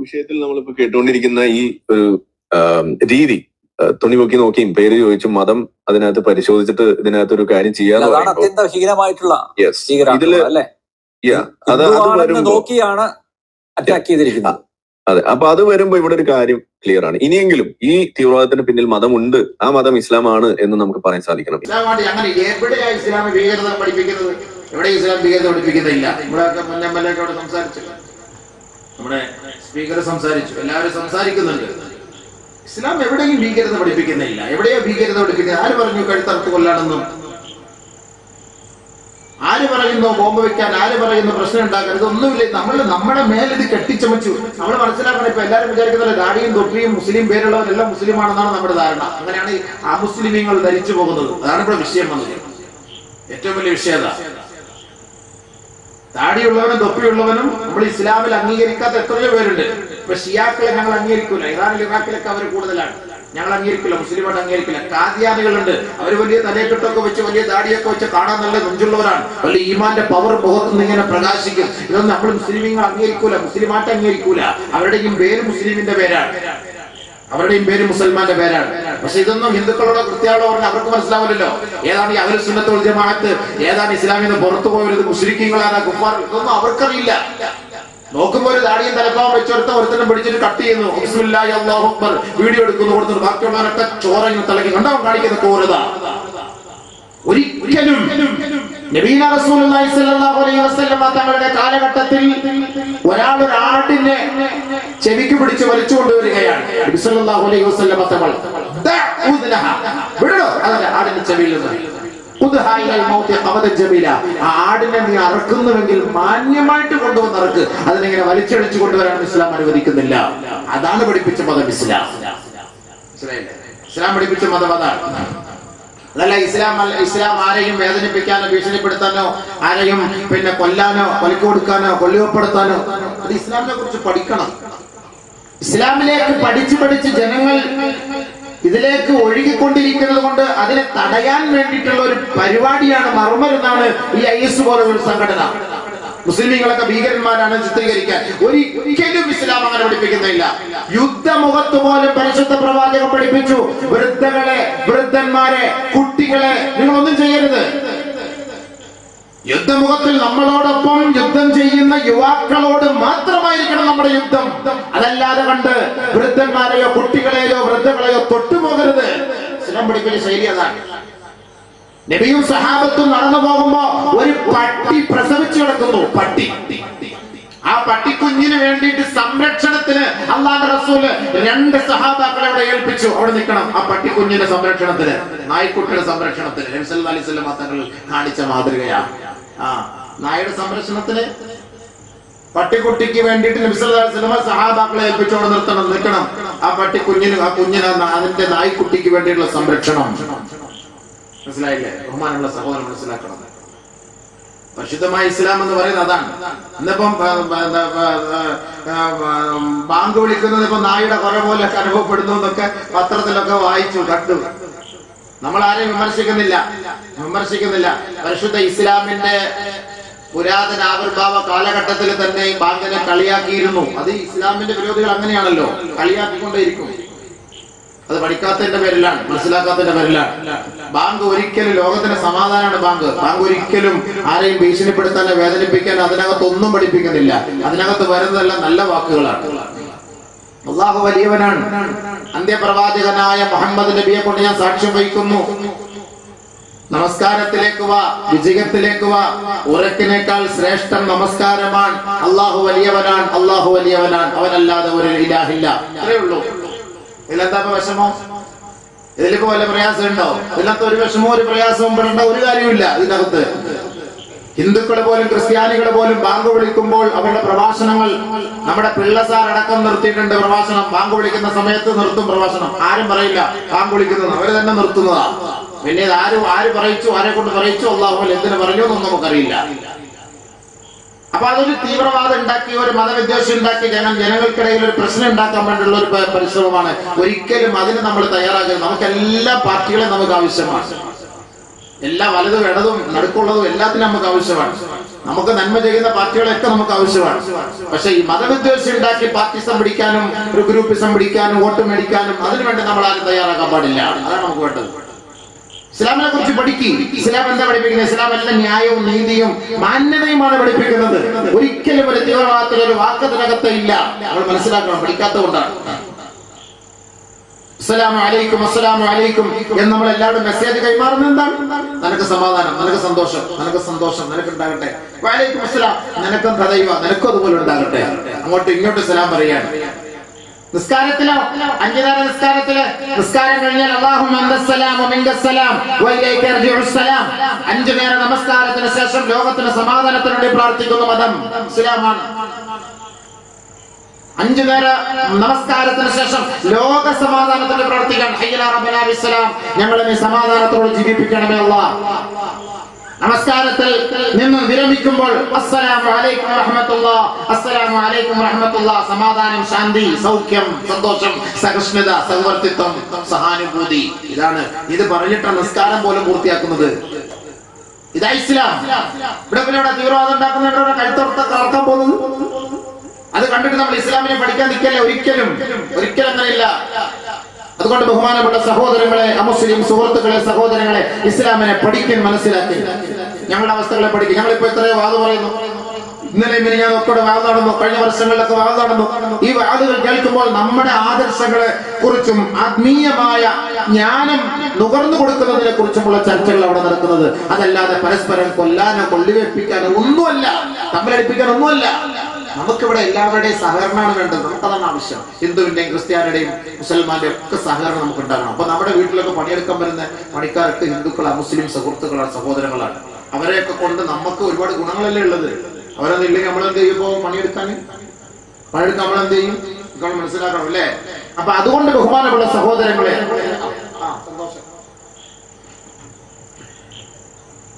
വിഷയത്തിൽ നമ്മളിപ്പോ കേട്ടുകൊണ്ടിരിക്കുന്ന ഈ ഒരു രീതി, തുണി പൊക്കി നോക്കിയും പേര് ചോദിച്ചും മതം അതിനകത്ത് പരിശോധിച്ചിട്ട് ഇതിനകത്ത് ഒരു കാര്യം ചെയ്യാന്ന് നോക്കിയാണ് അറ്റാക്ക് ചെയ്തിരിക്കുന്നത്. അതെ, അപ്പൊ അത് വരുമ്പോ ഇവിടെ ഒരു കാര്യം ക്ലിയർ ആണ്. ഇനിയെങ്കിലും ഈ തീവ്രവാദത്തിന് പിന്നിൽ മതമുണ്ട്, ആ മതം ഇസ്ലാമാണ് എന്ന് നമുക്ക് പറയാൻ സാധിക്കണം. അങ്ങനെ എവിടെയാ ഇസ്ലാം ഭീകരത പഠിപ്പിക്കുന്നത്? എവിടെ ഇസ്ലാം ഭീകരത പഠിപ്പിക്കുന്നില്ല. ഇവിടെ സംസാരിച്ചു, നമ്മുടെ സ്പീക്കർ സംസാരിച്ചു, എല്ലാവരും സംസാരിക്കുന്നുണ്ട്. ഇസ്ലാം എവിടെയും ഭീകരത പഠിപ്പിക്കുന്നില്ല. എവിടെയോ ഭീകരത പഠിപ്പിക്കുന്നത്? ആര് പറഞ്ഞു കഴുത്തറുത്ത് കൊല്ലാണെന്നും? ആര് പറയുന്നു ബോംബ് വെക്കാൻ? ആര് പറയുന്നു പ്രശ്നം ഉണ്ടാക്കാൻ? ഇതൊന്നുമില്ല. നമ്മുടെ മേലിത് കെട്ടിച്ചമച്ചു. നമ്മൾ മനസ്സിലാക്കണം. ഇപ്പൊ എല്ലാവരും വിചാരിക്കുന്നത് ദാടിയും തൊപ്പിയും മുസ്ലിം പേരുള്ളവരെല്ലാം മുസ്ലിമാണെന്നാണ് നമ്മുടെ ധാരണ. അങ്ങനെയാണ് ആ മുസ്ലിമീങ്ങൾ ധരിച്ചു പോകുന്നത്. അതാണ് ഇവിടെ വിഷയം വന്നത്. ഏറ്റവും വലിയ വിഷയത താടിയുള്ളവനും തൊപ്പിയുള്ളവനും നമ്മൾ ഇസ്ലാമിൽ അംഗീകരിക്കാത്ത എത്രയോ പേരുണ്ട്. ഇപ്പൊ ഷിയാക്കളെ ഞങ്ങൾ അംഗീകരിക്കൂല. ഇറാനിൽ ഇറാഖിലൊക്കെ അവർ കൂടുതലാണ്. ഞങ്ങൾ അംഗീകരിക്കില്ല, മുസ്ലിമായിട്ട് അംഗീകരിക്കില്ല. കാദിയാനികളുണ്ട്, അവർ വലിയ തലയെക്കെട്ടൊക്കെ വെച്ച് വലിയ ദാടിയൊക്കെ വെച്ച് കാണാൻ നല്ല നെഞ്ചുള്ളവരാണ്. വലിയ ഈമാന്റെ പവർ മുഖത്ത് നിന്ന് ഇങ്ങനെ പ്രകാശിക്കും. ഇതൊന്നും നമ്മൾ മുസ്ലിമീങ്ങൾ അംഗീകരിക്കൂല, മുസ്ലിമായിട്ട് അംഗീകരിക്കൂല. അവരുടെയും പേര് മുസ്ലിമിന്റെ പേരാണ്, അവരുടെയും പേര് മുസൽമാന്റെ പേരാണ്. പക്ഷെ ഇതൊന്നും ഹിന്ദുക്കളോടോ ക്രിസ്ത്യാനികളോ പറഞ്ഞാൽ അവർക്ക് മനസ്സിലാവില്ലല്ലോ. ഏതാണ് ഈ അഹ്ലുസ് സുന്നത്ത് വൽ ജമാഅത്ത്, ഏതാണ് ഇസ്ലാമിൽ നിന്ന് പുറത്തു പോയത്, മുശ്രിക്കുകളാണ്, കുഫാർ, ഇതൊന്നും അവർക്കറിയില്ല. നോക്കുമ്പോ ഒരു ദാടിയും തലപ്പാവും വെച്ചെടുത്ത ഒരുത്തരം പിടിച്ചിട്ട് കട്ട് ചെയ്യുന്നു, ബിസ്മില്ലാഹി അല്ലാഹു അക്ബർ, വീഡിയോ എടുക്കുന്നു, കൊടുത്തു. ബാക്കിയുള്ളവരൊക്കെ ചോറങ്ങ് തലയ്ക്ക് കണ്ടവൻ കാണിക്കുന്ന ക്രൂരത. ഒരിക്കലും നബീന റസൂലുള്ളാഹി സ്വല്ലല്ലാഹു അലൈഹി വസല്ലം തങ്ങളുടെ കാലഘട്ടത്തിൽ ഒരാൾ ഒരു ആടിനെ ചെവിക്ക് പിടിച്ച് വലിച്ചു കൊണ്ടുവരികയാണ്. നബി സല്ലല്ലാഹു അലൈഹി വസല്ലം തങ്ങൾ വിടണോ അതെ ആടിന്റെ ചെവിയിൽ നിന്ന് ആ ആടിനെ നീ അറക്കുന്നുവെങ്കിൽ മാന്യമായിട്ട് കൊണ്ടുവന്ന് അറക്ക്. അതിനെങ്ങനെ വലിച്ചടിച്ചു കൊണ്ടുവരാൻ ഇസ്ലാം അനുവദിക്കുന്നില്ല. അതാണ് പഠിപ്പിച്ച മതം ഇസ്ലാം. ഇസ്ലാം പഠിപ്പിച്ച മതം അതാണ്. അതല്ല ഇസ്ലാം ആരെയും വേദനിപ്പിക്കാനോ ഭീഷണിപ്പെടുത്താനോ ആരെയും കൊല്ലാനോ കൊലക്ക് കൊടുക്കാനോ കൊല്ലുവപ്പെടുത്താനോ. അത് ഇസ്ലാമിനെ കുറിച്ച് പഠിക്കണം. ഇസ്ലാമിലേക്ക് പഠിച്ച് ജനങ്ങൾ ഇതിലേക്ക് ഒഴുകിക്കൊണ്ടിരിക്കുന്നത് കൊണ്ട് അതിനെ തടയാൻ വേണ്ടിയിട്ടുള്ള ഒരു പരിപാടിയാണ് മറുമരുന്നാണ് ഈ IS പോലുള്ള ഒരു സംഘടന. മുസ്ലിമീങ്ങളൊക്കെ ഭീകരന്മാരാണ് ചിത്രീകരിക്കാൻ. ഒരിക്കലും ഇസ്ലാം അങ്ങനെ പഠിപ്പിക്കുന്നില്ല. യുദ്ധമുഖത്ത് പോലും പരിശുദ്ധ പ്രവാചകൻ പഠിപ്പിച്ചു, വൃദ്ധന്മാരെ, കുട്ടികളെ നിങ്ങളൊന്നും ചെയ്യരുത്. യുദ്ധമുഖത്തിൽ നമ്മളോടൊപ്പം യുദ്ധം ചെയ്യുന്ന യുവാക്കളോട് മാത്രമായിരിക്കണം നമ്മുടെ യുദ്ധം. അതല്ലാതെ കണ്ട് വൃദ്ധന്മാരെയോ കുട്ടികളെയോ വൃദ്ധകളെയോ തൊട്ടുപോകരുത്. ഇസ്ലാം പഠിപ്പിച്ച ശൈലി അതാണ്. നബിയും സഹാബത്തും നടന്നു പോകുമ്പോ ഒരു പട്ടി പ്രസവിച്ചു കിടക്കുന്നു. പട്ടി, ആ പട്ടിക്കുഞ്ഞിന് വേണ്ടിയിട്ട് സംരക്ഷണത്തിന് അല്ലാഹുവിന്റെ റസൂല് 2 സഹാബാക്കളെ അവിടെ ഏൽപ്പിച്ചു. അവിടെ നിൽക്കണം ആ പട്ടിക്കുഞ്ഞിന്റെ സംരക്ഷണത്തിന്, നായ്ക്കുട്ടിയുടെ സംരക്ഷണത്തിന്. നബി സല്ലല്ലാഹു അലൈഹി വസല്ലം തങ്ങൾ കാണിച്ച മാതൃകയാണ്. നായയുടെ സംരക്ഷണത്തിന്, പട്ടിക്കുട്ടിക്ക് വേണ്ടിയിട്ട് നബി സല്ലല്ലാഹു അലൈഹി വസല്ലം സഹാബാക്കളെ ഏൽപ്പിച്ചു അവിടെ നിൽക്കണം. ആ പട്ടിക്കുഞ്ഞിന്, ആ കുഞ്ഞിന്, അതിന്റെ നായ്ക്കുട്ടിക്ക് വേണ്ടിയിട്ടുള്ള സംരക്ഷണം. മനസ്സിലായില്ലേ? ബഹുമാനമുള്ള സഹോദരൻ മനസ്സിലാക്കണം. പരിശുദ്ധമായ ഇസ്ലാം എന്ന് പറയുന്നത് അതാണ്. ഇന്നിപ്പം ബാങ്ക് വിളിക്കുന്നത് ഇപ്പൊ നായുടെ കുറെ പോലെയൊക്കെ അനുഭവപ്പെടുന്നു എന്നൊക്കെ പത്രത്തിലൊക്കെ വായിച്ചു കണ്ടു. നമ്മൾ ആരെയും വിമർശിക്കുന്നില്ല. പരിശുദ്ധ ഇസ്ലാമിന്റെ പുരാതന ആവിർഭാവ കാലഘട്ടത്തിൽ തന്നെ ബാങ്കിനെ കളിയാക്കിയിരുന്നു. അത് ഇസ്ലാമിന്റെ വിരോധികൾ അങ്ങനെയാണല്ലോ, കളിയാക്കിക്കൊണ്ടേയിരിക്കും. അത് പഠിക്കാത്തതിന്റെ പേരിലാണ്, മനസ്സിലാക്കാത്തതിന്റെ പേരിലാണ്. ബാങ്ക് ഒരിക്കലും ലോകത്തിന്റെ സമാധാനമാണ്. ബാങ്ക് ഒരിക്കലും ആരെയും ഭീഷണിപ്പെടുത്താനോ വേദനിപ്പിക്കാനോ അതിനകത്ത് ഒന്നും പഠിപ്പിക്കുന്നില്ല. അതിനകത്ത് വരുന്നതെല്ലാം നല്ല വാക്കുകളാണ്. അല്ലാഹു വലിയവനാണ്. അന്ത്യപ്രവാചകനായ മുഹമ്മദ് നബിയെ കൊണ്ട് ഞാൻ സാക്ഷ്യം വഹിക്കുന്നു. നമസ്കാരത്തിലേക്ക് വാ, വിജയത്തിലേക്ക് വാ. ഉറക്കിനേക്കാൾ ശ്രേഷ്ഠം നമസ്കാരമാണ്. അല്ലാഹു വലിയവനാണ്, അല്ലാഹു വലിയവനാണ്. അവനല്ലാതെ ഒരു ഇലാഹില്ല. അത്രേ ഉള്ളൂ. ഇതിലെന്താ വിഷമോ? ഇതിലിപ്പോ വല്ല പ്രയാസം ഉണ്ടോ? ഇതിനകത്ത് ഒരു വിഷമോ ഒരു പ്രയാസവും പെടേണ്ട ഒരു കാര്യമില്ല. ഇതിനകത്ത് ഹിന്ദുക്കളെ പോലും ക്രിസ്ത്യാനികളെ പോലും ബാങ്ക് വിളിക്കുമ്പോൾ അവരുടെ പ്രഭാഷണങ്ങൾ നമ്മുടെ പിള്ളസാർ അടക്കം നിർത്തിയിട്ടുണ്ട്. പ്രഭാഷണം ബാങ്ക് വിളിക്കുന്ന സമയത്ത് നിർത്തും പ്രഭാഷണം. ആരും പറയില്ല ബാങ്ക് വിളിക്കുന്നത്, അവര് തന്നെ നിർത്തുന്നതാ. പിന്നെ ആര് പറയിച്ചു, ആരെ കൊണ്ട് പറയിച്ചു, അല്ലാഹു എന്തിനു പറഞ്ഞു എന്നൊന്നും നമുക്കറിയില്ല. അപ്പൊ അതൊരു തീവ്രവാദം ഉണ്ടാക്കി, ഒരു മതവിദ്വേഷം ഉണ്ടാക്കി ജനങ്ങൾക്കിടയിൽ ഒരു പ്രശ്നം ഉണ്ടാക്കാൻ വേണ്ടിയുള്ള ഒരു പരിശ്രമമാണ്. ഒരിക്കലും അതിന് നമ്മൾ തയ്യാറാകരുത്. നമുക്ക് എല്ലാ പാർട്ടികളെയും നമുക്ക് ആവശ്യമാണ്. എല്ലാ വലതും ഇടതും നടുക്കുള്ളതും എല്ലാത്തിനും നമുക്ക് ആവശ്യമാണ്. നമുക്ക് നന്മ ചെയ്യുന്ന പാർട്ടികളൊക്കെ നമുക്ക് ആവശ്യമാണ്. പക്ഷെ ഈ മതവിദ്വേഷം ഉണ്ടാക്കി പാർട്ടിസം പിടിക്കാനും ഒരു ഗ്രൂപ്പിസം പിടിക്കാനും വോട്ട് മേടിക്കാനും അതിനുവേണ്ടി നമ്മൾ ആരും തയ്യാറാക്കാൻ പാടില്ല. അതാണ് നമുക്ക് വേണ്ടത്. ഇസ്ലാമിനെ കുറിച്ച് പഠിക്കും. ഇസ്ലാം എന്താ പഠിപ്പിക്കുന്നത്? ഇസ്ലാം എല്ലാം ന്യായവും നീതിയും മാന്യതയുമാണ് പഠിപ്പിക്കുന്നത്. ഒരിക്കലും ഒരു തീവ്രവാദത്തിൽ ഒരു വാക്കത്തിനകത്ത് ഇല്ല. നമ്മൾ മനസ്സിലാക്കണം, പഠിക്കാത്തതുകൊണ്ടാണ്. അസ്സലാമു അലൈക്കും അസ്സലാമു അലൈക്കും എന്ന് നമ്മൾ എല്ലാവരും മെസ്സേജ് കൈമാറുന്നത് എന്താണ്? നിനക്ക് സമാധാനം, നിനക്ക് സന്തോഷം, നിനക്ക് സന്തോഷം, നിനക്ക് ഉണ്ടാകട്ടെ. വഅലൈക്കും അസ്സലാം, നിനക്കും തദൈവ, നിനക്കും അതുപോലെ ഉണ്ടാകട്ടെ. അങ്ങോട്ടും ഇങ്ങോട്ടും സലാം പറയാണ്. നിസ്കാരത്തിലോ 5 നേര നിസ്കാരം കഴിഞ്ഞാൽ അല്ലാഹുമ്മ അൻതസ്സലാമു മിൻകസ്സലാം വഇലൈക യർജിഉസ്സലാം. 5 നേര നമസ്കാരത്തിന് ശേഷം ലോകത്തിന് സമാധാനത്തിന് വേണ്ടി പ്രാർത്ഥിക്കുന്ന മതം ഇസ്ലാമാണ്. 5 നേര നമസ്കാരത്തിന് ശേഷം ലോക സമാധാനത്തിന് പ്രവർത്തിക്കാൻ ഹയ്യലാ റബ്ബനാ ബിസ്സലാം, ഞങ്ങളെ നീ സമാധാനത്തോടെ ജീവിപ്പിക്കണമേ അല്ലാഹ്. നമസ്കാരത്തിൽ നിന്ന് വിരമിക്കുമ്പോൾ അസ്സലാമു അലൈക്കും വറഹ്മത്തുള്ളാഹ്, അസ്സലാമു അലൈക്കും വറഹ്മത്തുള്ളാഹ്. സമാധാനം, ശാന്തി, സൗഖ്യം, സന്തോഷം, സഹിഷ്ണുത, സഹവർത്തിത്വം, സഹാനുഭൂതി. ഇത് പറഞ്ഞിട്ടാണ് നിസ്കാരം പോലും പൂർത്തിയാക്കുന്നത്. ഇതാ ഇസ്ലാം. ഇവിടെ തീവ്രവാദം ഉണ്ടാക്കുന്നുണ്ടോ? കഴുത്തോർക്കാൻ പോകുന്നത് അത് കണ്ടിട്ട് നമ്മൾ ഇസ്ലാമിനെ പഠിക്കാൻ നിൽക്കല്ലേ? ഒരിക്കലും അങ്ങനെയില്ല. അതുകൊണ്ട് ബഹുമാനപ്പെട്ട സഹോദരങ്ങളെ, അമുസ്ലിം സുഹൃത്തുക്കളെ, സഹോദരങ്ങളെ, ഇസ്ലാമിനെ പഠിക്കാൻ, മനസ്സിലാക്കി ഞങ്ങളുടെ അവസ്ഥകളെ പഠിക്കും. ഞങ്ങളിപ്പോ എത്രയോ വാദം പറയുന്നു. ഇന്നലെ ഞാൻ ഒക്കെ വാദം നടന്നു, കഴിഞ്ഞ വർഷങ്ങളിലൊക്കെ വാദം നടന്നു. ഈ വാദങ്ങൾ കേൾക്കുമ്പോൾ നമ്മുടെ ആദർശങ്ങളെ കുറിച്ചും ആത്മീയമായ ജ്ഞാനം നുകർന്നു കൊടുക്കുന്നതിനെ കുറിച്ചുമുള്ള ചർച്ചകൾ അവിടെ നടക്കുന്നത്. അതല്ലാതെ പരസ്പരം കൊല്ലാനോ കൊള്ളിവെപ്പിക്കാനോ ഒന്നുമല്ല, തമ്മിലടിപ്പിക്കാനൊന്നുമല്ല. നമുക്കിവിടെ എല്ലാവരുടെയും സഹകരണമാണ് വേണ്ടത്. നമുക്കതാണ് ആവശ്യം. ഹിന്ദുവിന്റെയും ക്രിസ്ത്യാനിയുടെയും മുസൽമാന്റെയും ഒക്കെ സഹകരണം നമുക്ക് ഉണ്ടാകണം. അപ്പൊ നമ്മുടെ വീട്ടിലൊക്കെ പണിയെടുക്കാൻ വരുന്ന പണിക്കാർക്ക് ഹിന്ദുക്കളാണ്, മുസ്ലിം സുഹൃത്തുക്കളാണ്, സഹോദരങ്ങളാണ്. അവരെയൊക്കെ കൊണ്ട് നമുക്ക് ഒരുപാട് ഗുണങ്ങളല്ലേ ഉള്ളത്. അവരൊന്നും ഇല്ലെങ്കിൽ നമ്മളെന്ത് ചെയ്യും? ഇപ്പോ പണിയെടുക്കാൻ നമ്മളെന്ത് ചെയ്യും? നമ്മൾ മനസ്സിലാക്കണം അല്ലേ? അപ്പൊ അതുകൊണ്ട് ബഹുമാനമുള്ള സഹോദരങ്ങളെ,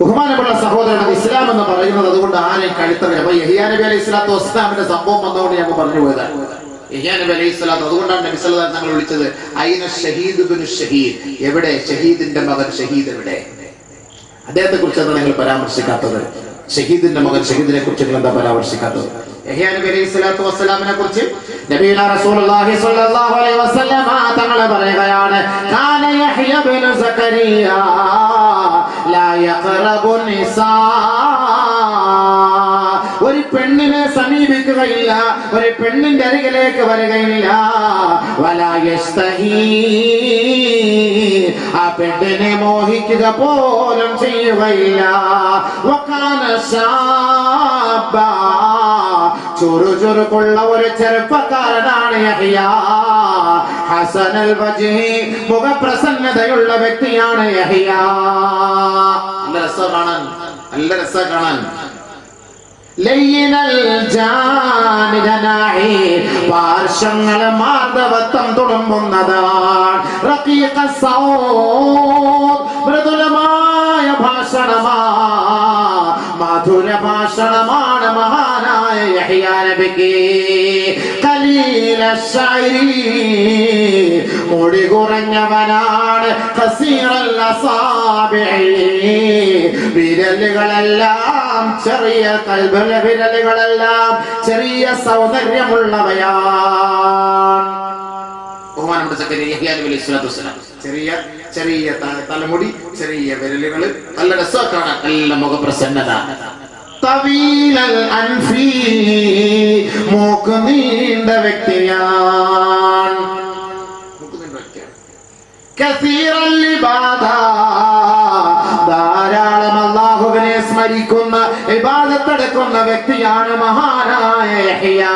ബഹുമാനമുള്ള സഹോദരൻ, ഇസ്ലാം എന്ന് പറയുന്നത് അതുകൊണ്ട് ആരെയും കഴുത്തറിയാം. അപ്പൊ യഹ്യാ നബി അലൈഹി സ്വലാത്തു വസ്സലാമിന്റെ സംഭവം വന്നുകൊണ്ട് ഞങ്ങൾ പറഞ്ഞു പോയതാണ്. യഹ്യാ നബി അലൈഹി സ്വലാത്തു, അതുകൊണ്ടാണ് നബി സല്ലല്ലാഹു അലൈഹി വസല്ലം വിളിച്ചത് ഐന ഷഹീദ് ഇബ്നു ഷഹീദ്. എവിടെ ഷഹീദിന്റെ മകൻ? ഷഹീദ് എവിടെ? അദ്ദേഹത്തെ കുറിച്ചാണ് നിങ്ങൾ പരാമർശിക്കാത്തത്. ഷഹീദിന്റെ മകൻ, ഷഹീദിനെ കുറിച്ച് നിങ്ങൾ എന്താ പരാമർശിക്കാത്തത്? യഹ്യാ നബി അലൈഹി സ്വലാത്തു വസ്സലാമിനെ കുറിച്ച് നബിയുനാ റസൂലുള്ളാഹി സ്വല്ലല്ലാഹു അലൈഹി വസല്ലം തങ്ങൾ പറയുകയാണ്, കാന യഹ്യാ ഇബ്നു സക്കരിയ ലാ യഖറബു നിസാ. ഒരു പെണ്ണിനെ സമീപിക്കുകയില്ല, ഒരു പെണ്ണിന്റെ അരികിലേക്ക് വരികയില്ല. വലാ യസ്തഹി, ആ പെണ്ണിനെ മോഹിക്കുക പോലും ചെയ്യുകയില്ല. വകാന ശാബ, ചുറുചുറുക്കുള്ള ഒരു ചെറുപ്പക്കാരനാണ് യഹ്യാ. ഹസനൽ വജ്ഹി, മുഖപ്രസന്നതയുള്ള വ്യക്തിയാണ് യഹ്യാ. നല്ല രസ കാണാൻ. ലയ്യിനൽ ജാനിദനാഹി, പാർശ്വങ്ങളെ മാർദ്ദവത്വം തുളുമ്പുന്നതാണ്. റഖീഖ സൗത്ത്, മൃദുലമായ ഭാഷണമാ, മധുര ഭാഷണമാണ് മഹാനായ യഹ്യാ നബിക്ക്. ഖലീല ശൈരി, മുടി കുറഞ്ഞവനാണ്. ഖസീറൽ അസാബിഇ, വിരലുകളെല്ലാം ചെറിയ വിരലുകളെല്ലാം ചെറിയ സൗന്ദര്യമുള്ളവയാണ്. ബഹുമാനപ്പെട്ട സക്കരിയ യഹ്യാ നബി അലൈഹി സ്വലാത്തു വസ്സലാം, ചെറിയ തലമുടി, ചെറിയ വിരലുകള്, നല്ല രസമാണ് കാണാൻ, നല്ല മുഖപ്രസന്നത. തവീലൽ അൻഫി, മൂക്ക് നീണ്ട വ്യക്തിയാണ്. കസീറൽ ഇബാദ, ധാരാളം അല്ലാഹുവിനെ സ്മരിക്കുന്ന, ഇബാദത്ത് എടുക്കുന്ന വ്യക്തിയാണ് മഹാനായ യഹ്യാ.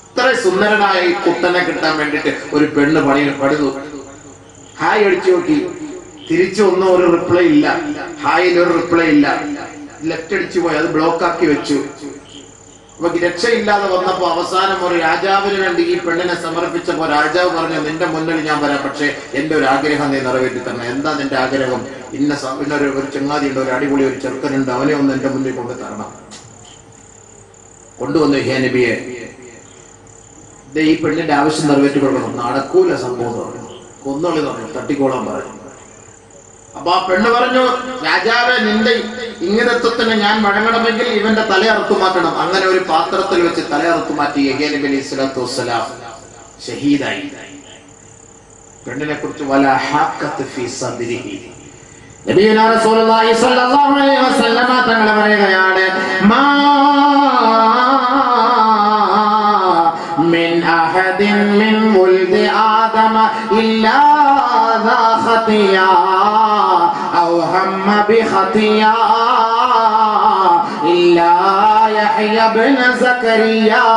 ഇത്ര സുന്ദരനായ ഈ കുട്ടനെ കിട്ടാൻ വേണ്ടിട്ട് ഒരു പെണ്ണ് പണിതു. ഹായ് അടിച്ചു നോക്കി, തിരിച്ചു ഒന്നും ഒരു റിപ്ലൈ ഇല്ല. ഹായിൽ ഒരു റിപ്ലൈ ഇല്ല. ലെഫ്റ്റ് അടിച്ചു പോയി, അത് ബ്ലോക്ക് ആക്കി വെച്ചു. അപ്പൊ രക്ഷയില്ലാതെ വന്നപ്പോ അവസാനം ഒരു രാജാവിന് വേണ്ടി ഈ പെണ്ണിനെ സമർപ്പിച്ചപ്പോ രാജാവ് പറഞ്ഞു, നിന്റെ മുന്നിൽ ഞാൻ വരാം, പക്ഷെ എന്റെ ഒരു ആഗ്രഹം നീ നിറവേറ്റി തരണം. എന്താ നിന്റെ ആഗ്രഹം? ഒരു ചങ്ങാതി ഉണ്ട്, ഒരു അടിപൊളി ഒരു ചെറുക്കനുണ്ട്, അവനെ ഒന്ന് എന്റെ മുന്നിൽ കൊണ്ട് തരണം. കൊണ്ടുവന്നു യഹ്യാ നബിയെ. ഈ പെണ്ണിന്റെ ആവശ്യം നിറവേറ്റി കൊടുക്കണം. നടക്കൂല സംഭവം, കൊന്നോളി പറഞ്ഞു, തട്ടിക്കോളാൻ പറഞ്ഞു. അപ്പൊ ആ പെണ്ണ് പറഞ്ഞു, രാജാവെ, നിന്റെ ഇംഗിതത്വത്തിന് ഞാൻ വഴങ്ങണമെങ്കിൽ ഇവന്റെ തലയറുത്തു മാറ്റണം. അങ്ങനെ ഒരു പാത്രത്തിൽ വെച്ച് തലയറുത്തു മാറ്റി. യഹ്യാ നബി അലൈഹി സ്വലാത്തു വസ്സലാം ഷഹീദായി. പെണ്ണിനെ കുറിച്ച് വലാ ഹാഖത്ത് ഫീ സദ്രിഹി. നബിയുനാ റസൂലുള്ളാഹി സ്വല്ലല്ലാഹു അലൈഹി വസല്ലമ തങ്ങൾ പറയുകയാണ്, മാ മിൻ അഹദിൻ മിൻ വൽദി ആദമ ഇല്ലാ ذا خطيئة أو هم بخطيئة إلا يحيى بن زكريا.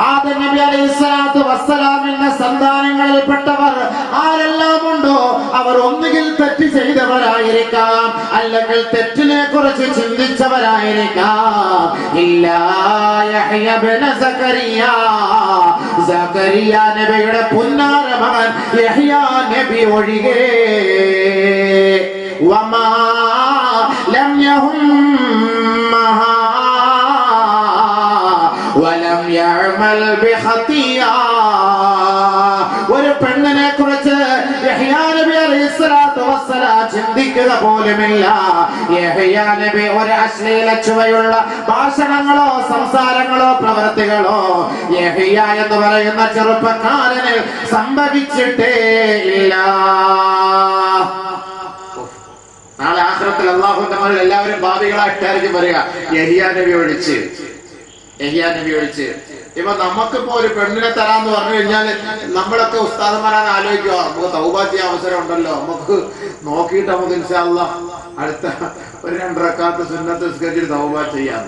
ആദം നബി അലൈഹിസ്സലാത്തു വസ്സലാമിന്റെ സന്താനങ്ങളിൽപ്പെട്ടവർ ആരെല്ലാം ഉണ്ടോ അവർ ഒന്നുകിൽ തെറ്റ് ചെയ്തവരായിരിക്കാം, അല്ലെങ്കിൽ തെറ്റിനെ കുറിച്ച് ചിന്തിച്ചവരായിരിക്കാം. ഇല്ലാ യഹ്യ ഇബ്ന സക്കരിയ, സക്കരിയ നബിയുടെ പുന്നാര മകൻ യഹ്യ നബി ഒഴികെ. വമാ ലം യഹുമ്മഹാ വലം യഅമൽ ബിഖതിയ. ഒരു പെണ്ണിനെ കുറിച്ച് യഹ്യാ നബി അലൈഹിസ്സലാത്തു വസ്സലാം ചിന്തിക്കുക പോലുമില്ല. യഹ്യാ നബി ഒരു അശ്ലീല ചുവയുള്ള ഭാഷണങ്ങളോ സംസാരങ്ങളോ പ്രവൃത്തികളോ യഹ്യാ എന്ന് പറയുന്ന ചെറുപ്പക്കാരന് സംഭവിച്ചിട്ടേ ഇല്ല. നാളെ ആഖിറത്തിൽ അല്ലാഹുവിന്റെ മുന്നിൽ എല്ലാവരും പാപികളായിട്ടായിരിക്കും പറയുക, യഹ്യാ നബി ഒഴിച്ച്. ഇപ്പൊ നമുക്കിപ്പോ ഒരു പെണ്ണിനെ തരാന്ന് പറഞ്ഞു കഴിഞ്ഞാല് നമ്മളൊക്കെ ഉസ്താദന്മാരാണ് ആലോചിക്കുക, നമുക്ക് തൗബ ചെയ്യാൻ അവസരം ഉണ്ടല്ലോ, നമുക്ക് നോക്കിയിട്ട് നമുക്ക് ഇൻഷാ അല്ലാഹ് അടുത്ത ഒരു 2 റക്അത്ത് സുന്നത്ത് നിസ്കരിച്ചിട്ട് തൗബ ചെയ്യാം.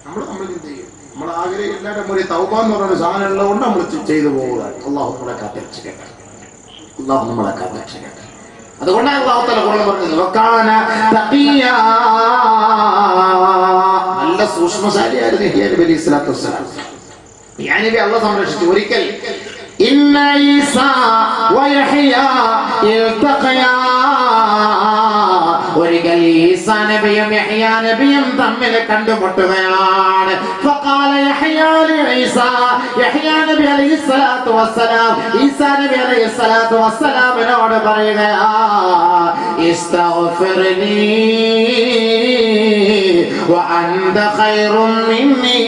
നമ്മൾ ചിന്ത ചെയ്യും, നമ്മൾ ആഗ്രഹം എല്ലാവരും ഒരു തൗബ എന്ന് പറയുന്ന സാധനം ഉള്ളതുകൊണ്ട് നമ്മൾ ചെയ്തു പോവുക. അള്ളാഹു നമ്മളെ കാത്തിരക്ഷിക്കട്ടെ, അള്ളാഹു നമ്മളെ കാത്തിരക്ഷിക്കട്ടെ. അതുകൊണ്ടാണ് അല്ലാഹു തആല ഖുർആനിൽ പറഞ്ഞത്, വകാന തഖിയ. നല്ല സൂക്ഷ്മശാലിയായിരുന്നു യഹ്യാ നബി അലൈഹി സ്വലാത്തു വസ്സലാം. യഹ്യാ നബി അല്ലാഹു സംരക്ഷിച്ചു. ഒരിക്കൽ ഇന്ന ഈസാ വയഹ്യാ ഇൽതഖയാ, ഒരിക്കൽ ഈസാ നബിയും യഹ്യാ നബിയും തമ്മിൽ കണ്ടുമുട്ടുകയാണ്. ഫഖാല യഹ്യാ ലീസാ, യഹ്യാ നബി അലൈഹി സ്വലാത്തു വസ്സലാം ഈസാ നബി അലൈഹി സ്വലാത്തു വസ്സലാമിനോട് പറയുകയാ, ഇസ്തഗ്ഫിർനീ വഅൻത ഖൈറും മിന്നീ.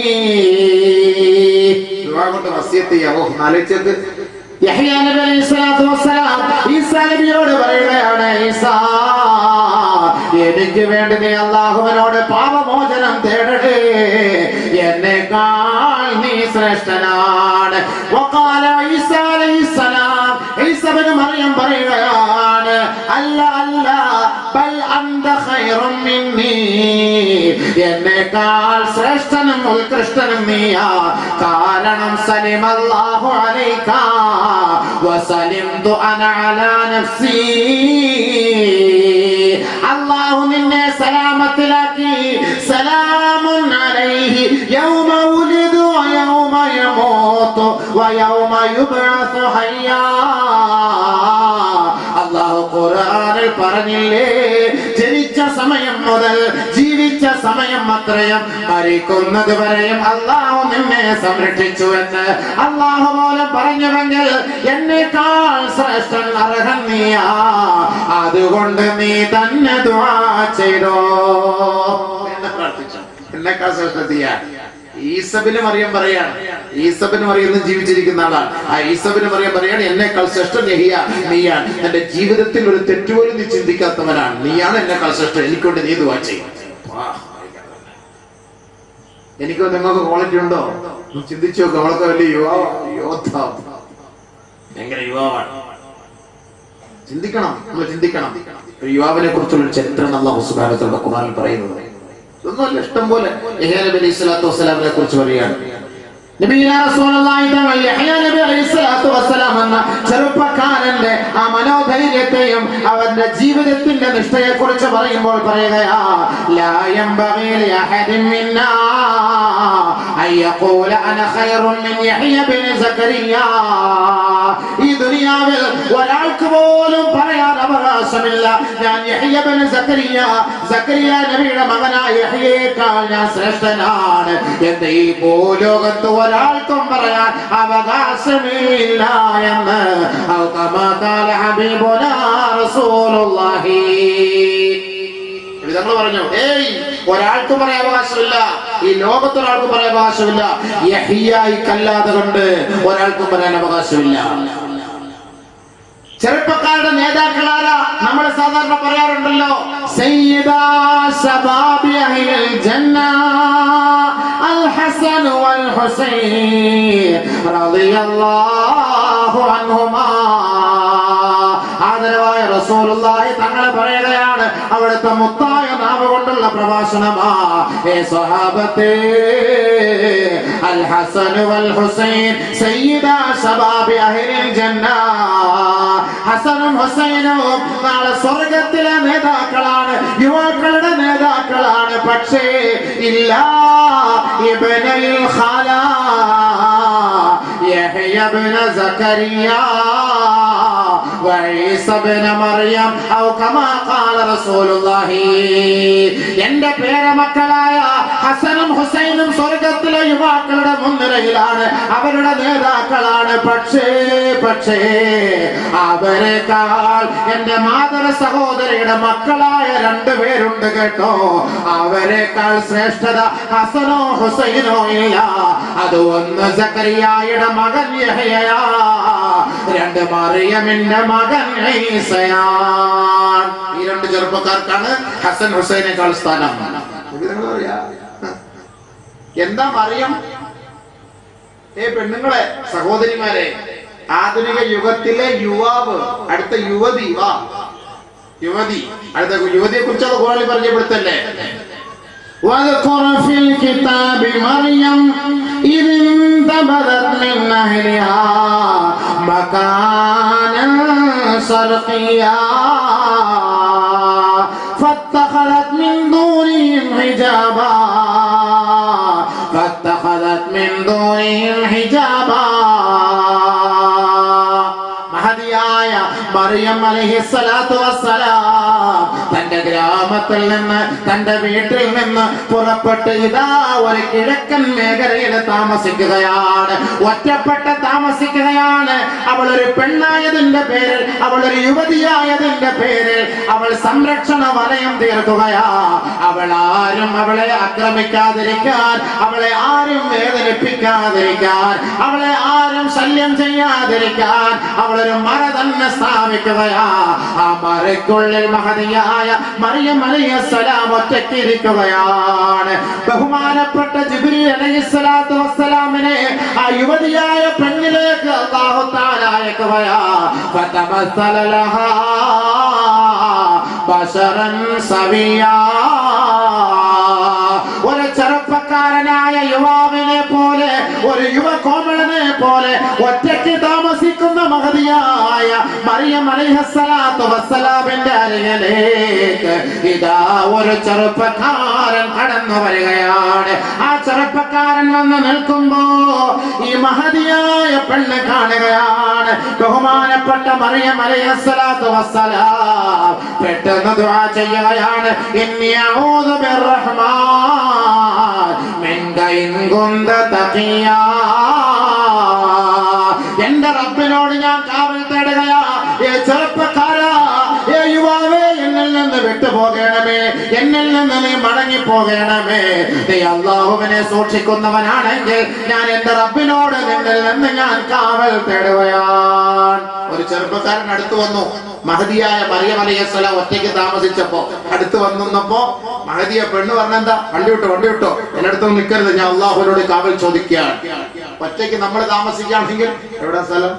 ദുആ കൊണ്ട് വസിയത്ത് ചെയ്യാവോ? നാലിച്ചത് യഹ്യാ നബി അലൈഹി സ്വലാത്തു വസ്സലാം ഈസാ നബിയോട് പറയുകയാണ്, ഈസാ, എനിക്ക് വേണ്ടി നീ അല്ലാഹുവിനോട് പാപമോചനം തേടണേ, എന്നെക്കാൾ നീ ശ്രേഷ്ഠനാണ്. വഖാല ഈസാ അലൈഹിസ്സലാം, ഈസാ ഇബ്നു മറിയം പറയുകയാണ്, അല്ല അല്ല, ബൽ അൻത ഖൈറും മിന്നീ, എന്നെക്കാൾ ശ്രേഷ്ഠനും ഉത്കൃഷ്ടനും നീയാ. കാരണം സലിമല്ലാഹു അലൈക വസലിംതു അന അലാ നഫ്സി, അല്ലാഹു നിന്നെ സലാമത്തിലാക്കി. സലാമുൻ അലൈഹി യൗമ ഉലിദു വയൗമ യമൂതു വയൗമ യുബ്അസു ഹയ്യാ. അല്ലാഹു ഖുർആനിൽ പറഞ്ഞില്ലേ, ജനിച്ച സമയം മുതൽ ജീവിച്ച സമയം അത്രയും മരിക്കുന്നത് വരെയും അല്ലാഹു നിന്നെ സംരക്ഷിച്ചു എന്ന്. അല്ലാഹു പോലും പറഞ്ഞുവെങ്കിൽ എന്നെക്കാൾ ശ്രേഷ്ഠൻ അർഹൻ നീയാ, അതുകൊണ്ട് നീ തന്നെ ദുആ ചെയ്തോ എന്ന് പ്രാർത്ഥിച്ചു. എന്നെക്കാൾ ശ്രേഷ്ഠതയാ. ഈസാ ഇബ്നു മറിയം പറയാണ്, ഈസാ ഇബ്നു മറിയം ജീവിച്ചിരിക്കുന്ന ആളാണ്. ആ ഈസാ ഇബ്നു മറിയം പറയാണ്, എന്നെക്കാൾ ശ്രേഷ്ഠൻ യഹ്യാ നീയാണ്. എന്റെ ജീവിതത്തിൽ ഒരു തെറ്റുപോലും നീ ചിന്തിക്കാത്തവനാണ്, നീയാണ് എന്നെക്കാൾ ശ്രേഷ്ഠൻ, എനിക്കൊണ്ട് നീ ദുആ ചെയ്യും. എനിക്കോ നിങ്ങൾക്ക് ക്വാളിറ്റി ഉണ്ടോ? ചിന്തിച്ചു നോക്കുക. നമ്മളൊക്കെ വലിയ യോദ്ധാവ്, ഭയങ്കര യുവാവാണ്. ചിന്തിക്കണം, നമ്മൾ ചിന്തിക്കണം. ഒരു യുവാവിനെ കുറിച്ചുള്ള ചരിത്രം അല്ലാഹു സുബ്ഹാനഹു വ തആല ഖുർആനിൽ പറയുന്നത് ഒന്നുമല്ല, ഇഷ്ടം പോലെ. യഹ്യാ നബി അലൈഹി സ്വലാത്തു വസ്സലാമിനെ കുറിച്ച് പറയുകയാണ്. നബിയുനാ റസൂലുള്ളാഹി തങ്ങൾ യഹ്യാ നബി അലൈഹി സ്വലാത്തു വസ്സലാം എന്ന ചെറുപ്പക്കാരന്റെ ആ മനോധൈര്യത്തെയും അവന്റെ ജീവിതത്തിന്റെ നിഷ്ഠയെ കുറിച്ച് പറയുമ്പോൾ പറയുകയാ, ലാ യംബഗി ലിഅഹദിൻ മിന്നാ അൻ യഖൂല അന ഖൈറുൻ മിൻ യഹ്യാ ഇബ്നു സക്കരിയ. ഈ ദുനിയാവിൽ ഒരാൾക്ക് പോലും പറയാൻ അവകാശമില്ല ഞാൻ യഹ്യ ഇബ്നു സക്കരിയ നബിയുടെ മകനായ യഹ്യയേക്കാൾ ഞാൻ ശ്രേഷ്ഠനാണ് എന്ന് ഈ ഭൂലോകത്ത് ഒരാൾക്കും പറയാൻ അവകാശമില്ല എന്ന് കമാ ഖാല ഹബീബുനാ റസൂലുള്ളാഹി. തങ്ങൾ പറഞ്ഞു, ഒരാൾക്കും പറയാൻ അവകാശമില്ല, ഈ ലോകത്തൊരാൾക്കും പറയാൻ അവകാശമില്ല, യഹ്യയ്ക്കല്ലാതെ കൊണ്ട് ഒരാൾക്കും പറയാൻ അവകാശമില്ല. ചെറുപ്പക്കാരുടെ നേതാക്കളാരാ? നമ്മൾ സാധാരണ പറയാറുണ്ടല്ലോ, സയ്യിദാ ശബാബി അഹ്ലിൽ ജന്ന അൽ ഹസൻ വൽ ഹുസൈൻ റളിയല്ലാഹു അൻഹുമാ. ആദരവായ റസൂലുള്ളാഹി തങ്ങൾ പറയുകയാണ്, അവിടുത്തെ മുത്തായ നാവ് കൊണ്ടുള്ള പ്രഭാഷണമാ, ഏ സ്വഹാബത്തേ, അൽ ഹസൻ വൽ ഹുസൈൻ സയ്യിദാ ശബാബി അഹ്ലിൽ ജന്ന. ഹസനും ഹുസൈനും നാളെ സ്വർഗത്തിലെ നേതാക്കളാണ്, യുവാക്കളുടെ നേതാക്കളാണ്. പക്ഷേ ഇല്ല ഇബ്നുൽ ഖാലാ യഹ്യ ഇബ്നു സക്കരിയ وعيسى بن مريم او كما قال رسول الله. എന്റെ പേരമക്കളായ ഹസനും ഹുസൈനും സ്വർഗത്തിലെ യുവാക്കളുടെ മുൻനിരയിലാണ്, അവരുടെ നേതാക്കളാണ്. പക്ഷേ അവരെക്കാൾ എന്റെ മാതൃ സഹോദരിയുടെ മക്കളായ രണ്ടുപേരുണ്ട് കേട്ടോ, അവരെക്കാൾ ശ്രേഷ്ഠത ഹസനോ ഹുസൈനോ ഇല്ല. അത് ഒന്ന് സക്കരിയായുടെ മകൻ യഹ്യയാ, രണ്ട് മറിയമിന്റെ മകൻ ഈസയാൻ. ഈ രണ്ട് ചെറുപ്പക്കാർക്കാണ് ഹസൻ ഹുസൈനേക്കാൾ സ്ഥാനം. എന്താ മറിയം? പെണ്ണുങ്ങളെ, സഹോദരിമാരെ, ആധുനിക യുഗത്തിലെ യുവാവ്, അടുത്ത യുവതി, അടുത്ത യുവതിയെ കുറിച്ച് അത് ഖുർആനിൽ പരിചയപ്പെടുത്തല്ലേ. واذكر في الكتاب مريم إذ انتبذت من أهلها مكانا شرقيا فاتخذت من دونهم حجابا മഹദിയായ മറിയം അലൈഹിസ്സലാത്തു വസ്സലാം തന്റെ ഗ്രാമത്തിൽ നിന്ന്, തന്റെ വീട്ടിൽ നിന്ന് പുറപ്പെട്ട് ഇതാ ഒരു കിഴക്കൻ മേഖലയിൽ താമസിക്കുകയാണ്, ഒറ്റപ്പെട്ട് താമസിക്കുകയാണ്. അവൾ ഒരു പെണ്ണായതിന്റെ പേരിൽ, അവൾ ഒരു യുവതിയായതിന്റെ പേരിൽ അവൾ സംരക്ഷണ വലയം തീർക്കുകയാ. അവളെ ആക്രമിക്കാതിരിക്കാൻ, അവളെ ആരും വേദനിപ്പിക്കാതിരിക്കാൻ, അവളെ ആരും ശല്യം ചെയ്യാതിരിക്കാൻ അവളൊരു മറ തന്നെ സ്ഥാപിക്കുകയാ. ആ മറയ്ക്കുള്ളിൽ മഹദിയായ മറിയം അലൈഹിസ്സലാം ഒറ്റയ്ക്കിരിക്കുകയാണ്. ബഹുമാനപ്പെട്ട ജിബ്രീൽ അലൈഹിസ്സലാത്തു വസ്സലാമിനെ ആ യുവതിയായ പെണ്ണിലേക്ക് അല്ലാഹു തആല അയക്കുകയാ. ഫതമസ്സല ലഹാ ബശറൻ സവിയാ. ഒരു ചെറുപ്പക്കാരനായ യുവാവിനെ പോലെ, ഒരു യുവ കോമളനെ പോലെ ഒറ്റയ്ക്ക് താമസിക്കുന്ന മഹദിയായ മറിയം അലൈഹിസ്സലാത്തു വസ്സലാമിന്റെ അരികിലേക്ക് ഇതാ ഒരു ചെറുപ്പക്കാരൻ കടന്നു വരികയാണ്. ആ ചെറുപ്പക്കാരൻ വന്ന് നിൽക്കുമ്പോ ഈ മഹദിയായ പെണ്ണ് കാണുകയാണ്. ബഹുമാനപ്പെട്ട മറിയം അലൈഹിസ്സലാത്തു വസ്സലാം പെട്ടെന്ന് ദുആ ചെയ്യുകയാണ്, ഇന്നി അഊദു ബിർറഹ്മാൻ മിൻക ഇൻ കുന്ത തഖിയാ. എന്റെ റബ്ബിനോട് ഞാൻ കാവൽ തേടുകയാ. ചെറുപ്പക്കാരാ, യുവാവേ, എന്നിൽ നിന്ന് വിട്ടുപോകണമേ, എന്നിൽ നിന്ന് നീ മടങ്ങി പോകണമേ. നീ അല്ലാഹുവിനെ സൂക്ഷിക്കുന്നവനാണെങ്കിൽ ഞാൻ എന്റെ റബ്ബിനോട് നിന്നിൽ നിന്ന് ഞാൻ കാവൽ തേടുകയാണ്. ഒരു ചെറുപ്പക്കാരൻ അടുത്ത് വന്നു. മഹദിയായ മറിയം അലൈഹിസ്സലാം ഒറ്റയ്ക്ക് താമസിച്ചപ്പോ അടുത്ത് വന്നപ്പോ മഹദിയ പെണ്ണ് പറഞ്ഞെന്താ, വണ്ടി വിട്ടോ, എന്റെ അടുത്തൊന്നും നിൽക്കരുത്, ഞാൻ അല്ലാഹുവിനോട് കാവൽ ചോദിക്കുകയാണ്. ഒറ്റയ്ക്ക് നമ്മൾ താമസിക്കുകയാണെങ്കിൽ എവിടെ സ്ഥലം,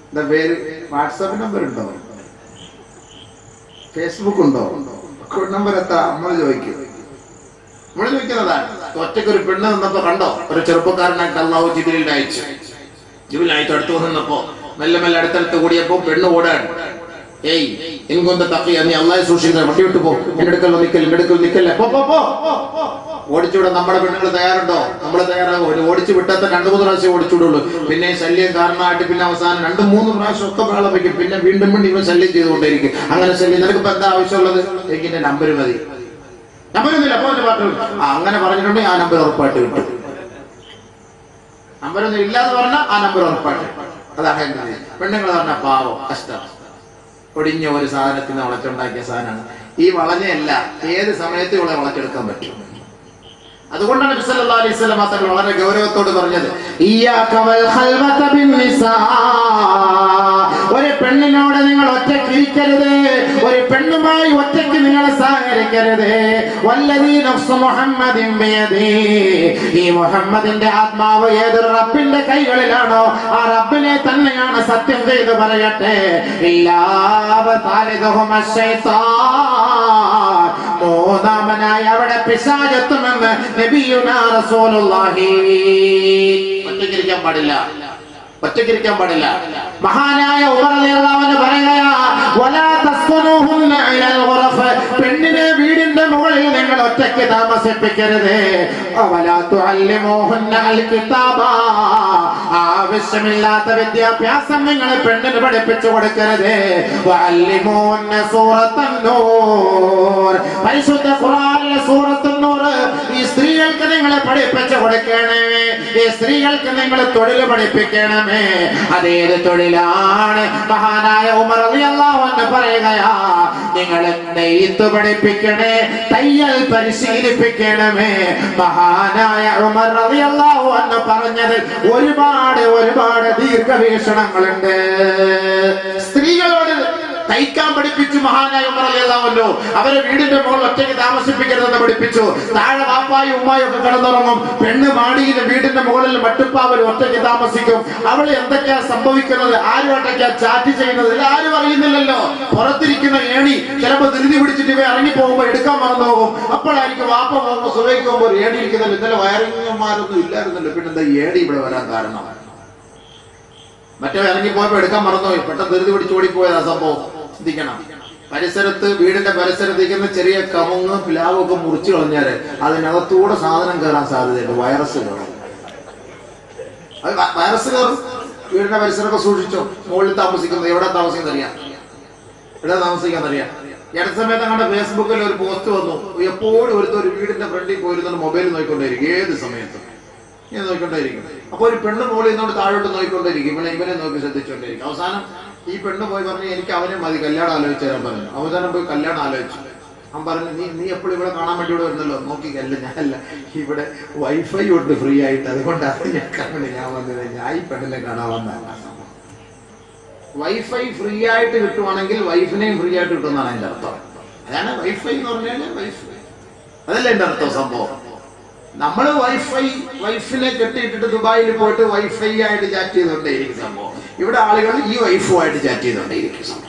എന്താ പേര്, വാട്സാപ്പ് നമ്പർ ഉണ്ടോ, ഫേസ്ബുക്ക് ഉണ്ടോ, അക്കൗണ്ട് നമ്പർ എത്താ, നമ്മൾ ചോദിക്കുന്നതാണ്. ഒറ്റയ്ക്ക് ഒരു പെണ്ണ് നിന്നപ്പോ കണ്ടോ, ഒരു ചെറുപ്പക്കാരനായിട്ട് അല്ലാഹു ജിബ്രീലിനെ അയച്ചു. അടുത്ത് വന്നപ്പോ മെല്ലെ അടുത്തടുത്ത് കൂടിയപ്പോ പെണ്ണ് ഓടാണ്. ഇൻകൊന്ത തഖിയ, നീ അള്ളാഹെ സൂക്ഷിക്കുന്ന വണ്ടി വിട്ടു പോ, എന്റെ അടുക്കൽ നിൽക്കല്ലേ, പോ. ഓടിച്ചുവിടാൻ നമ്മുടെ പെണ്ണുങ്ങൾ തയ്യാറുണ്ടോ? നമ്മൾ തയ്യാറാകും. ഓടിച്ചു വിട്ടാത്ത 2-3 പ്രാവശ്യം ഓടിച്ചുവിടുള്ളൂ. പിന്നെ ശല്യം കാരണമായിട്ട് പിന്നെ അവസാനം 2-3 പ്രാവശ്യം ഒക്കെ ബഹളം വയ്ക്കും. പിന്നെ വീണ്ടും ഇവൻ ശല്യം ചെയ്തുകൊണ്ടേയിരിക്കും. അങ്ങനെ ശല്യം. നിനക്ക് ഇപ്പൊ എന്താ ആവശ്യമുള്ളത്? എനിക്ക് എന്റെ നമ്പർ മതി. നമ്പരൊന്നുമില്ല, അപ്പൊ എന്റെ പാട്ട് അങ്ങനെ പറഞ്ഞിട്ടുണ്ടെങ്കിൽ ആ നമ്പർ ഉറപ്പായിട്ട് കിട്ടും. നമ്പരൊന്നും ഇല്ലാന്ന് പറഞ്ഞാൽ ആ നമ്പർ ഉറപ്പായിട്ട്. അതാണ് എന്റെ പെണ്ണുങ്ങൾ പറഞ്ഞ പാവം കഷ്ടം. ഒടിഞ്ഞ ഒരു സാധനത്തിന് വളച്ചുണ്ടാക്കിയ സാധനമാണ്. ഈ വളഞ്ഞല്ല ഏത് സമയത്ത് ഇവിടെ വളച്ചെടുക്കാൻ പറ്റും. അതുകൊണ്ടാണ് നബി സല്ലല്ലാഹു അലൈഹി വസല്ലം തങ്ങൾ വളരെ ഗൗരവത്തോട് പറഞ്ഞത്, ഇയ്യാക വൽ ഖൽവത ബിന്നിസാ, ഒരു പെണ്ണിനോട് നിങ്ങൾ ഒറ്റയ്ക്ക് ഇരിക്കരുത്, ഒരു പെണ്ണുമായി ഒറ്റയ്ക്ക് നിങ്ങൾ സഹകരിക്കരുത്. വല്ലദീ നഫ്സു മുഹമ്മദിൻ ബിയദി, ഈ മുഹമ്മദിന്റെ ആത്മാവ് ഏതൊരു റബ്ബിന്റെ കൈകളിലാണോ ആ റബ്ബിനെ തന്നെയാണ് സത്യം ചെയ്ത് പറയട്ടെ, ഇല്ലാ വതാലിദുഹുമ ശൈത്താൻ, മൂന്നാമനായി അവിടെ പിശാചെത്തുമെന്ന് നബിയുനാ റസൂലുള്ളാഹി. ഒറ്റയ്ക്കിരിക്കാൻ പാടില്ല. മഹാനായ ഉമർ റളിയല്ലാഹു അൻഹു പറയുകയാ, വലാ തസ്കുനൂഹുന്ന ഇലൽ ഗുറഫ്, പെണ്ണിനെ വീടിന്റെ മുകളിൽ നിങ്ങൾ ഒറ്റയ്ക്ക് താമസിപ്പിക്കരുത്. വലാ തുഅല്ലിമൂഹുന്ന അൽ കിതാബ, ആവശ്യമില്ലാത്ത വിദ്യാഭ്യാസം നിങ്ങൾ പെണ്ണിന് പഠിപ്പിച്ചു കൊടുക്കരുത്. വഅല്ലിമൂഹുന്ന സൂറത്തുൻ നൂർ, പരിശുദ്ധ ഖുർആനിലെ സൂറത്തുൻ നൂർ ഈ സ്ത്രീകൾക്ക് നിങ്ങൾ പഠിപ്പിച്ചു കൊടുക്കണമേ. ഈ സ്ത്രീകൾക്ക് നിങ്ങൾ തൊഴിൽ പഠിപ്പിക്കണമേ. അതേത് തൊഴിലാണ്? മഹാനായ ഉമർ റളിയല്ലാഹു അൻഹു പറയുകയാ, നിങ്ങൾ നെയ്ത്ത് പഠിപ്പിക്കണേ, തയ്യൽ പരിശീലിപ്പിക്കണമേ. മഹാനായ ഉമർ റളിയല്ലാഹു അൻഹു പറഞ്ഞത് ഒരുപാട് ദീർഘവീക്ഷണങ്ങളുണ്ട്. സ്ത്രീകളോട് തയ്ക്കാൻ പഠിപ്പിച്ചു മഹാനായ ഉമർ റളിയല്ലാഹു അൻഹു. അവരെ വീടിന്റെ മുകളിൽ ഒറ്റയ്ക്ക് താമസിപ്പിക്കരുതെന്ന് പഠിപ്പിച്ചു. താഴെ വാപ്പായും ഉമ്മായും ഒക്കെ കിടന്നുറങ്ങും. പെണ്ണ് മാടിയിലെ വീടിന്റെ മുകളിൽ മട്ടുപ്പാവൽ ഒറ്റയ്ക്ക് താമസിക്കും. അവൾ എന്തൊക്കെയാ സംഭവിക്കുന്നത്, ആരുമായിട്ടൊക്കെയാ ചാറ്റ് ചെയ്യുന്നത്, ആരും അറിയുന്നില്ലല്ലോ. പുറത്തിരിക്കുന്ന ഏണി ചിലപ്പോൾ ധൃതി പിടിച്ചിട്ട് ഇവ ഇറങ്ങി പോകുമ്പോ എടുക്കാൻ മറന്നു പോകും. അപ്പോഴായിരിക്കും വാപ്പ പോകുമ്പോ സുബഹിക്ക് പോകുമ്പോൾ ഒരു ഏണി ഇരിക്കുന്നില്ല. ഇന്നലെ വയറിങ്ങന്മാരൊന്നും ഇല്ലായിരുന്നല്ലോ, പിന്നെന്താ ഏണി ഇവിടെ വരാൻ കാരണം? മറ്റേ ഇറങ്ങി പോയപ്പോ എടുക്കാൻ മറന്നുപോയി, പെട്ടെന്ന് ധൃതി പിടിച്ച് ഓടിപ്പോയതാ സംഭവം. ചിന്തിക്കണം. പരിസരത്ത്, വീടിന്റെ പരിസരത്തേക്കുന്ന ചെറിയ കമുങ്ങ് പ്ലാവ് ഒക്കെ മുറിച്ചു കളഞ്ഞാല് അതിനകത്തൂടെ സാധനം കയറാൻ സാധ്യതയുണ്ട്. വൈറസ് കയറും. വീടിന്റെ പരിസരമൊക്കെ സൂക്ഷിച്ചോ. മുകളിൽ താമസിക്കുന്നത് എവിടെ താമസിക്കുന്നറിയാം. ഈ അടുത്ത സമയത്ത് ഞങ്ങളുടെ ഫേസ്ബുക്കിൽ ഒരു പോസ്റ്റ് വന്നു. എപ്പോഴും ഒരു വീടിന്റെ ഫ്രണ്ടിൽ പോയിരുന്ന മൊബൈൽ നോക്കിക്കൊണ്ടേയിരിക്കും. ഏത് സമയത്തും ഇങ്ങനെ നോക്കിക്കൊണ്ടേയിരിക്കും. അപ്പൊ ഒരു പെണ്ണ് മുകളിൽ നിന്നോട് താഴോട്ട് നോക്കിക്കൊണ്ടേയിരിക്കും. ഇവനെ നോക്കി ശ്രദ്ധിച്ചുകൊണ്ടേയിരിക്കും. അവസാനം ഈ പെണ്ണ് പോയി പറഞ്ഞു, എനിക്ക് അവനെ മതി, കല്യാണം ആലോചിച്ചു തരാൻ പറഞ്ഞു. അവസാനം പോയി കല്യാണം ആലോചിച്ചു. അവൻ പറഞ്ഞു, നീ എപ്പോഴും ഇവിടെ കാണാൻ വേണ്ടി ഇവിടെ വരുന്നല്ലോ. നോക്കിക്കല്ല, ഞാനല്ല, ഇവിടെ വൈഫൈ ഉണ്ട് ഫ്രീ ആയിട്ട്, അതുകൊണ്ടാണ് ഞാൻ വന്നത്. ഞാൻ ഈ പെണ്ണിനെ കാണാൻ വന്നതല്ല. വൈഫൈ ഫ്രീ ആയിട്ട് കിട്ടുവാണെങ്കിൽ വൈഫിനെയും ഫ്രീ ആയിട്ട് കിട്ടുമെന്നാണ് എന്റെ അർത്ഥം. അതാണ് വൈഫൈ എന്ന് പറഞ്ഞാൽ വൈഫൈ, അതല്ല എന്റെ അർത്ഥം. സംഭവം നമ്മള് വൈഫിനെ കെട്ടിയിട്ടിട്ട് ദുബായിൽ പോയിട്ട് വൈഫൈ ആയിട്ട് ചാറ്റ് ചെയ്തോണ്ടേയിരിക്കും സംഭവം. ഇവിടെ ആളുകൾ ഈ വൈഫുമായിട്ട് ചാറ്റ് ചെയ്തോണ്ടേയിരിക്കും സംഭവം.